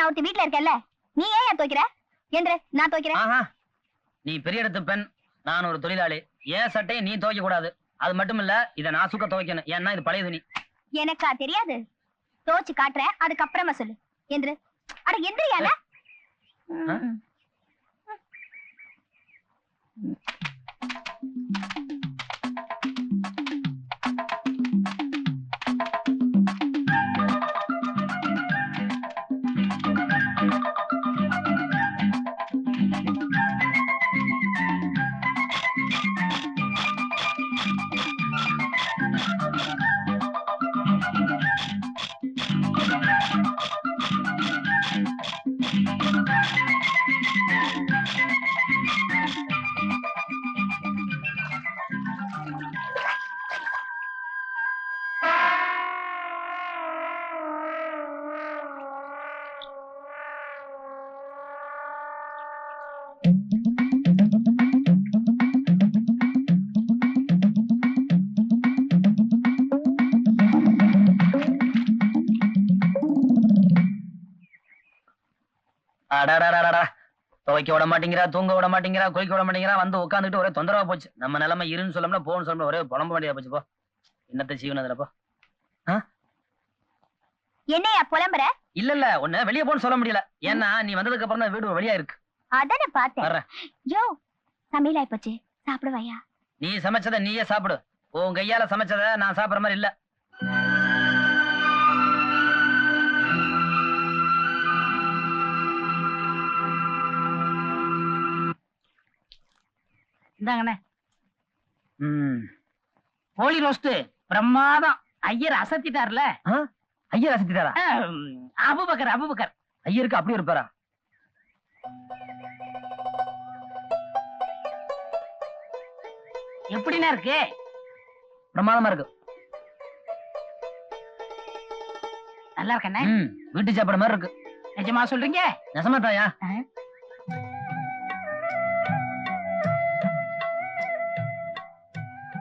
நான் ஒருத்தி வீட்டுல இருக்கேன்ல, நீ ஏன் துவைக்கிற? எந்திர, நான் துவைக்கிறேன். நீ பெரிய இடத்து பெண், நான் ஒரு தொழிலாளி. ஏன் சட்டையை நீ துவைக்க கூடாது. அது மட்டும் இல்ல, இதை நான் சுக்க துவைக்கணும். ஏன்னா இது பழைய துணி. எனக்கா தெரியாது? துவைச்சு காட்டுறேன், அதுக்கப்புறமா சொல்லு. எந்திர. அட எந்திரியால. துவைக்க விட மாட்டேங்கிறா, தூங்க விட மாட்டேங்கிறா, குளிக்க விட மாட்டேங்கிறா. வந்து உட்காந்துட்டு ஒரே தொந்தரவா போச்சு. நம்ம நிலைமை இருன்னு சொல்லணும்னா போன்னு சொல்லணும். ஒரே புலம்ப வேண்டியதா போச்சு. போ, என்னத்தை சீவனதுல போ. என்னையா புலம்புற? இல்ல உன்ன வெளியே போன்னு சொல்ல முடியல. ஏன்னா நீ வந்ததுக்கு அப்புறம் தான் வீடு வெளியா இருக்கு. அதானே பார்த்தேன். யோ, சமையல் ஆயிப்போச்சு, சாப்பிடுவாயா? நீ சமைச்சத நீயே சாப்பிடு. உன் கையால சமைச்சத நான் சாப்பிடுற மாதிரி இல்ல. இந்தாங்கண்ணே. கோழி ரோஸ்ட் பிரமாதம். ஐயர் அசத்திட்டார்ல. ஐயர் அசத்திட்டாரா? அபுபக்கர். ஐயருக்கு அப்படி இருப்பாரா? எப்படின்னா இருக்கு? பிரமாதமா இருக்கு. நல்லா இருக்கண்ணே. வீட்டு சாப்பிட மாதிரி இருக்கு. நிஜமா சொல்றீங்க? நெசமாத்தாயா?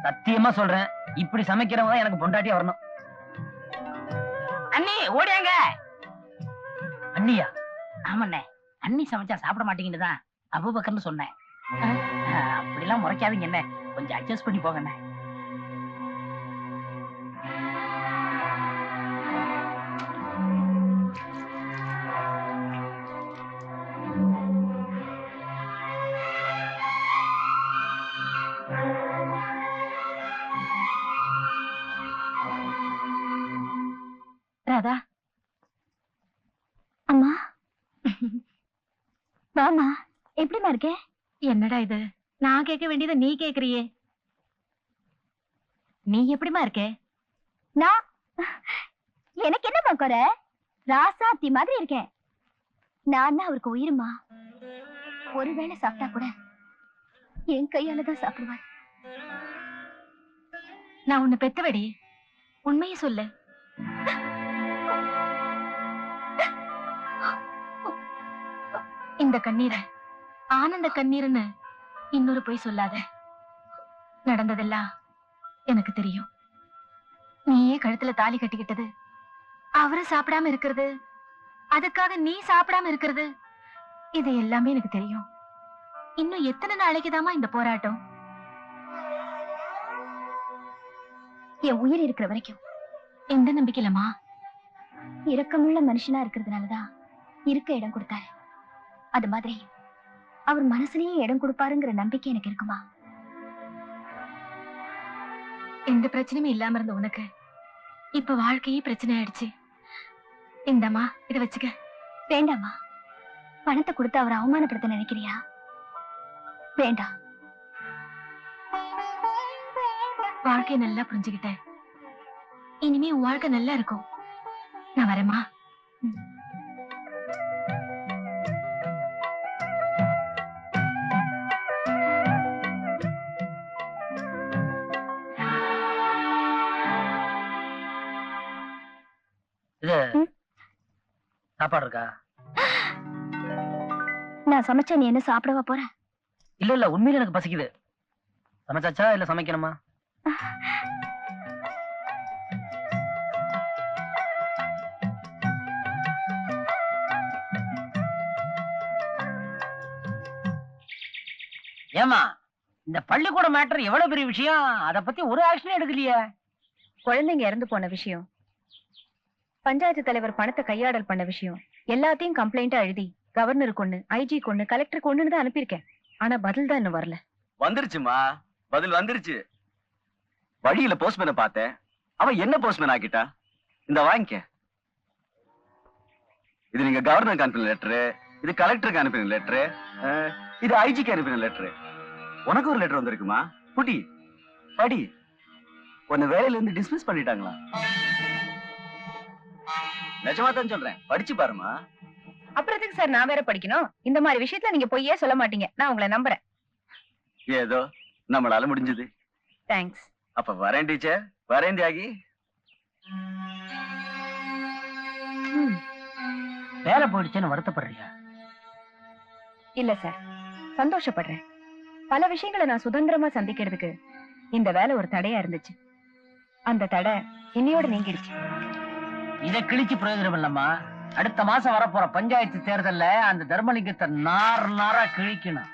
சத்தியமா சொல்றேன், இப்படி சமைக்கிறவங்க எனக்கு பொண்டாட்டியா வரணும். அண்ணி ஓடியாங்க. அண்ணியா? ஆமாண்ணே, அண்ணி சமைச்சா சாப்பிட மாட்டீங்கன்னு தான் அபுபக்கர்னு சொன்னேன். அப்படிலாம் முறைக்காதீங்க என்ன, கொஞ்சம் அட்ஜஸ்ட் பண்ணி போங்கண்ணே. ராதா, அம்மா வாமா. எப்படிமா இருக்க? என்னடா இது, நான் கேட்க வேண்டியதை நீ கேக்குறியே. நீ எப்படிமா இருக்க? நான் எனக்கு என்னமா குறை? ராசாத்தி மாதிரி இருக்கேன். நான் தான் அவருக்கு உயிருமா. ஒருவேளை சாப்பிட்டா கூட என் கையால தான் சாப்பிடுவார். நான் உன்னை பெத்தவடி, உண்மையை சொல்லு. இந்த கண்ணீரை ஆனந்த கண்ணீர்னு இன்னொரு போய் சொல்லாத. நடந்ததெல்லாம் எனக்கு தெரியும். நீயே கழுத்துல தாலி கட்டிக்கிட்டது, அவரை சாப்பிடாம இருக்கிறது, அதுக்காக நீ சாப்பிடாம இருக்கிறது, இது எல்லாமே எனக்கு தெரியும். இன்னும் எத்தனை நாளைக்குதாமா இந்த போராட்டம்? என் உயிர் இருக்கிற வரைக்கும். எந்த நம்பிக்கையிலமா? இரக்கமுள்ள மனுஷனா இருக்கிறதுனாலதான் இருக்க இடம் கொடுத்தாரு. அது மாதிரி அவர் மனசுலயே இடம் கொடுப்பாருங்கிற நம்பிக்கை எனக்கு இருக்குமா? எந்த பிரச்சனையும் இல்லாம இருந்த உனக்கு இப்ப வாழ்க்கையே பிரச்சனை ஆயிடுச்சு. இந்தம்மா, இதை வச்சுக்க. வேண்டாமா, பணத்தை கொடுத்து அவரை அவமானப்படுத்த நினைக்கிறியா? வேண்டாம். வாழ்க்கையை நல்லா புரிஞ்சுக்கிட்ட. இனிமே உன் வாழ்க்கை நல்லா இருக்கும். நான் வரேம்மா. சாப்பாடு இருக்கா? நான் சமைச்சா நீ என்ன சாப்பிடவா போற? இல்ல உண்மையில எனக்கு பசிக்குது. சமைச்சாச்சா இல்ல சமைக்கணுமா? ஏமா இந்த பள்ளிக்கூட மேட்டர் எவ்வளவு பெரிய விஷயம், அத பத்தி ஒரு ஆக்ஷன் எடுக்கலையே. குழந்தைங்க இறந்து போன விஷயம், பஞ்சாயத்து தலைவர் பணத்தை கையாடல் பண்ண விஷயம் எல்லாத்தையும் கம்ப்ளைண்டா எழுதி கவர்னருக்கு ஒண்ணு, ஐஜிக்கு ஒண்ணு, கலெக்டருக்கு ஒண்ணுன்னு தான் அனுப்பியிருக்கேன். ஆனா பதில் தான் இன்னும் வரல. வந்துருச்சுமா, பதில் வந்துருச்சு. வழியில போஸ்ட்மேனை பார்த்தேன், அவன் என்ன போஸ்ட்மேன் ஆக்கிட்டா. இந்த வாங்கிக்க. இது நீங்க கவர்னருக்கு அனுப்பின லெட்டரு, இது கலெக்டருக்கு அனுப்பின லெட்டரு, இது ஐஜிக்கு அனுப்பின லெட்டரு. உனக்கு ஒரு லெட்டர் வந்திருக்குமா, குட்டி படி. உன்னை வேலையில இருந்து டிஸ்மிஸ் பண்ணிட்டாங்களா? நிஜமா தான் சொல்றேன், படிச்சு பாருமா. அப்புறம் எதுக்கு சார் நான் வேற படிக்கணும்? இந்த மாதிரி விஷயத்துல நீங்க பொய்யே சொல்ல மாட்டீங்க, நான் உங்களை நம்புறேன். ஏதோ நம்மளால முடிஞ்சது. தேங்க்ஸ். அப்ப வரேன் டீச்சர், வரேன் தியாகி. வேலை போயிடுச்சுன்னு வருத்தப்படுறியா? இல்ல சார், சந்தோஷப்படுறேன். பல விஷயங்களை நான் சுதந்திரமா சந்திக்கிறதுக்கு இந்த வேலை ஒரு தடையா இருந்துச்சு. அந்த தடை இன்னையோட நீங்கிடுச்சு. இதை கிழிச்சு பிரயோஜனம் இல்லம்மா. அடுத்த மாசம் வரப்போற பஞ்சாயத்து தேர்தல்ல அந்த தர்மலிங்கத்தை நார் நாரா கிழிக்கணும்.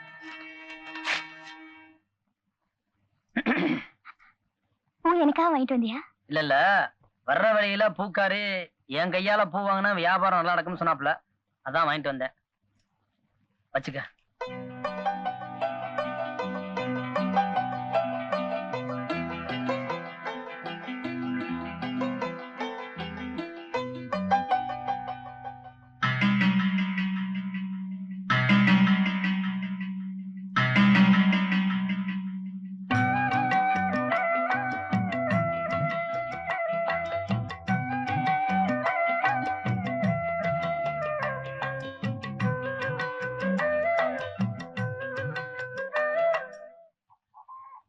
பூ எனக்காக வாங்கிட்டு வந்தியா? இல்ல வர்ற வழியில பூக்காரு என் கையால பூ வாங்கினா வியாபாரம் நல்லா நடக்கும்னு சொன்னாப்ல, அதான் வாங்கிட்டு வந்தேன். வச்சுக்க.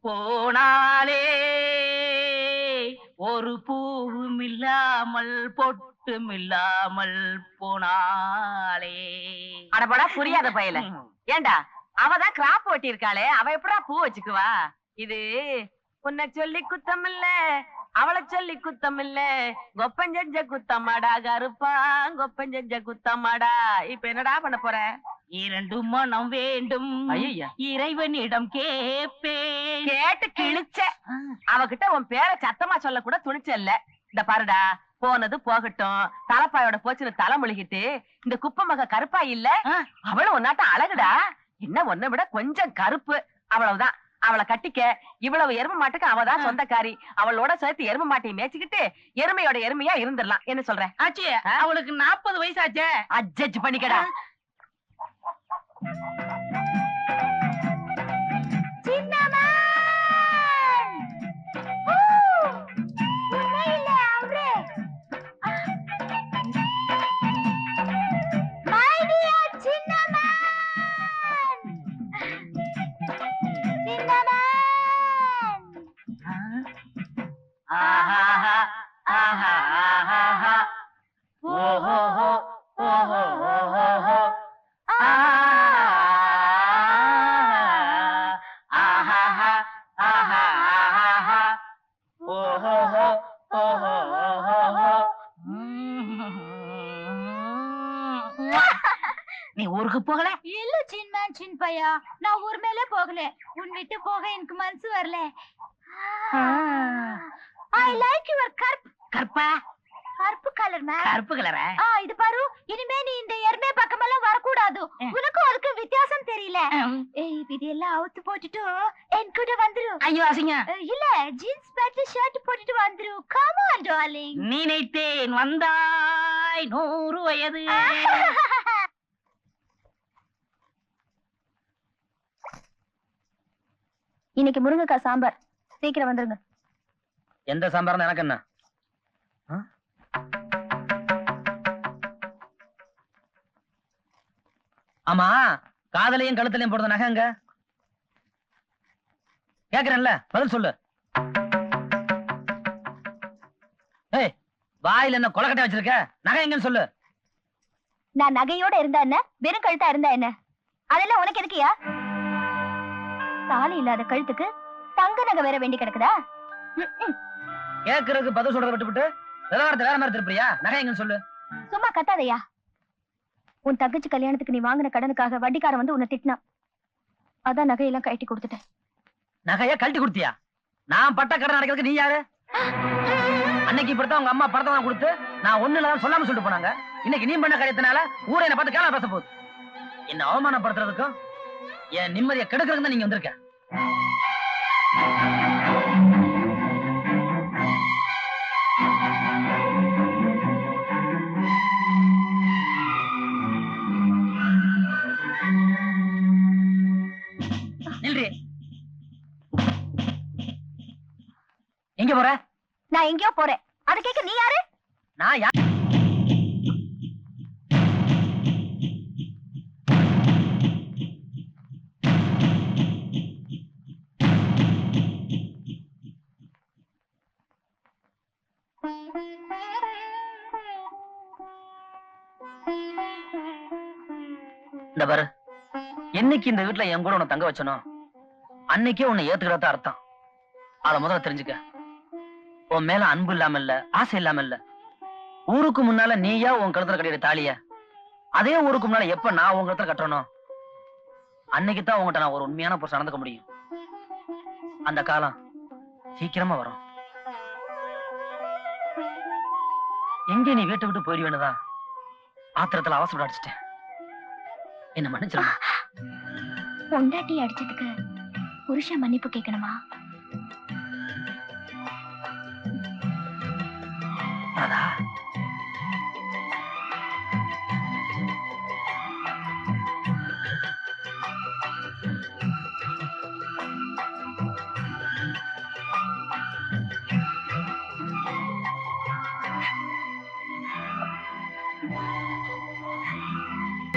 போனாலே ஒரு பூவும் இல்லாமல் பொட்டும் இல்லாமல் போனாலே. அடபடா புரியாத பயல. ஏண்டா அவதான் கிராப் ஓட்டி இருக்காளே, அவ எப்படா பூ வச்சுக்குவா? இது உன்னை சொல்லி குத்தம் இல்ல, அவளை சொல்லி குத்தம் இல்ல, கொப்பஞ்செஞ்ச குத்தம்மாடா கருப்பா, கொப்பஞ்செஞ்ச குத்தம்மாடா. இப்ப என்னடா பண்ண போற? இரண்டு மனம் வேண்டும் இறைவனிடம் கேப்பேன். கேட்டு கிழிச்ச. அவகிட்ட உன் பேரை சத்தமா சொல்ல கூட துணிச்சல்ல. இந்த பாருடா, போனது போகட்டும், தலைப்பாயோட போச்சுன்னு தலை முழுகிட்டு இந்த குப்பை மக கருப்பா இல்ல, அவளும் ஒன்னாட்டம் அழகுடா. என்ன ஒன்ன விட கொஞ்சம் கருப்பு, அவ்வளவுதான். அவளை கட்டிக்க. இவ்வளவு எரும மாட்டுக்கு அவதான் சொந்தக்காரி. அவளோட சேர்த்து எரும மாட்டையும் மேய்ச்சிக்கிட்டு எருமையோட எருமையா இருந்துடலாம். என்ன சொல்ற? ஆச்சு, அவளுக்கு 40 வயசாச்சே. அட்ஜஸ்ட் பண்ணிக்கடா. நீ ஊருக்கு போகல? இல்ல சின்மேன் சின் பையா, நான் ஊர் மேலே போகல. உன் விட்டு போக எனக்கு மனசு வரல. ஐ லைக் யுவர் கற்பா கருப்பு கலர் மேம். கருப்பு கலரா? இது பாரு, இனிமே நீ இந்த எருமை பக்கமெல்லாம் வரக்கூடாது. உனக்கும் அதுக்கு வித்தியாசம் தெரியல. இதெல்லாம் அவுத்து போட்டுட்டு என் கூட வந்துரு. ஐயோ அசிங்க. இல்ல, ஜீன்ஸ் பேண்ட் ஷர்ட் போட்டுட்டு வந்துரு. Come on darling. நினைத்தேன் வந்தாய் 100 வயது. இன்னைக்கு முருங்கைக்காய் சாம்பார், சீக்கிரம் வந்துருங்க. எந்த சாம்பார் எனக்கு என்ன? ஆமா, காதலையும் கழுத்தலையும் போடுற நகைங்க கேக்குறேன்ல, பதில் சொல்லு. ஏய், வாயில என்ன கொலக்கட்டை வச்சிருக்க? நகை எங்கன்னு சொல்லு. நான் நகையோட இருந்தா என்ன, வெறும் கழுத்தா இருந்தா என்ன, அதெல்லாம் உனக்கு எதுக்கியா? தாலி இல்லாத கழுத்துக்கு தங்க நகை வேற வேண்டி கிடக்குதா? கேக்குறதுக்கு பதில் சொல்றத விட்டுவிட்டு விவகாரத்தை வேற மாதிரி திருப்பியா? நகை எங்கன்னு சொல்லு. சும்மா கத்தாதையா. உன் தங்கச்சி கல்யாணத்துக்கு நீ வாங்கின கடனுக்காக வட்டிக்காரன் வந்து உன்னை திட்டினான். அதான் நகையெல்லாம் கட்டி கொடுத்துட்டேன். நகைய கழட்டி கொடுத்தியா? நான் பட்ட கடன் அடைக்கிறதுக்கு நீ யாரு? அன்னைக்கு இப்படித்தான் உங்க அம்மா படத்தை தான் கொடுத்து நான் ஒண்ணு இல்லாம சொல்லாம சொல்லிட்டு போனாங்க. இன்னைக்கு நீ பண்ண காரியத்தினால ஊரை என்ன பார்த்து கேள பேச போகுது. என்ன அவமானப்படுத்துறதுக்கும் என் நிம்மதியை கெடுக்கிறதுக்கு தான் நீங்க வந்திருக்க. நில்றி. எங்க போற? நான் எங்கேயோ போறேன். அதை கேட்க நீ யாரு? நான் யார்? இந்த பாரு, என்னைக்கு இந்த வீட்டுல என் கூட உன்னை தங்க வச்சனோ அன்னைக்கே உன்னை ஏத்துக்கிறத அர்த்தம். அத முதல்ல தெரிஞ்சுக்க. உன் மேல அன்பு இல்லாம இல்ல, ஆசை இல்லாம இல்ல. ஊருக்கு முன்னால நீயா உன் கழுத்துல கட்டிற தாலிய அதே ஊருக்கு முன்னால எப்ப நான் உங்க கழுத்துல கட்டணும் அன்னைக்குதான் உங்ககிட்ட நான் ஒரு உண்மையான புருஷன் நடந்துக்க முடியும். அந்த காலம் சீக்கிரமா வரும். எங்க நீ வீட்டை விட்டு போயிடுவேன்னுதான் ஆத்திரத்துல அவசரம் அடிச்சிட்டேன். என்ன மன்னிச்சிருமா. பொண்டாட்டி அடிச்சதுக்கு புருஷன் மன்னிப்பு கேட்கணுமா? ராதா,